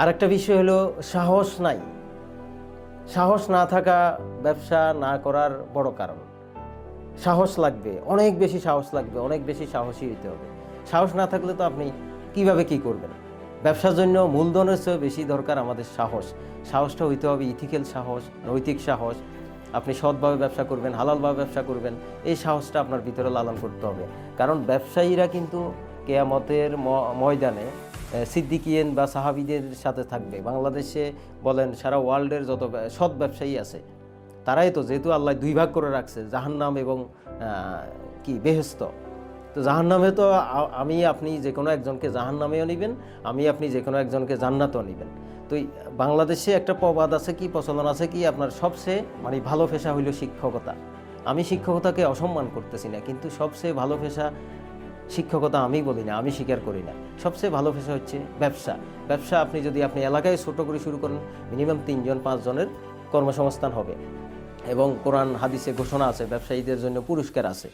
আরেকটা বিষয় হলো সাহস নাই। সাহস না থাকা ব্যবসা না করার বড় কারণ। সাহস লাগবে, অনেক বেশি সাহস লাগবে, অনেক বেশি সাহসী হতে হবে। সাহস না থাকলে তো আপনি কিভাবে কি করবেন? ব্যবসার জন্য মূলধনের চেয়ে বেশি দরকার আমাদের সাহস। সাহসটা হইতে হবে ইথিক্যাল সাহস, নৈতিক সাহস। আপনি সৎভাবে ব্যবসা করবেন, হালালভাবে ব্যবসা করবেন, এই সাহসটা আপনার ভিতরে লালন করতে হবে। কারণ ব্যবসায়ীরা কিন্তু কেয়ামতের ময়দানে সিদ্দিকিয়েন বা সাহাবীদের সাথে থাকবে। বাংলাদেশে বলেন, সারা ওয়ার্ল্ডের যত সৎ ব্যবসায়ী আছে, তারাই তো, যেহেতু আল্লাহ দুই ভাগ করে রাখছে, জাহান্নাম এবং কি বেহেশত। তো জাহান্নামে তো আমি আপনি যে কোনো একজনকে জাহান্নামেও নেবেন, আমি আপনি যে কোনো একজনকে জান্নাতেও নেবেন। তো বাংলাদেশে একটা প্রবাদ আছে, কি প্রচলন আছে, কি আপনার সবচেয়ে মানে ভালো পেশা হইল শিক্ষকতা। আমি শিক্ষকতাকে অসম্মান করতেছি না, কিন্তু সবচেয়ে ভালো পেশা শিক্ষকতা আমি বলি না, আমি স্বীকার করি না। সবচেয়ে ভালো পেশা হচ্ছে ব্যবসা। ব্যবসা আপনি এলাকায় ছোট করে শুরু করেন, মিনিমাম 3-5 জনের কর্মসংস্থান হবে। এবং কোরআন হাদিসে ঘোষণা আছে, ব্যবসায়ীদের জন্য পুরস্কার আছে।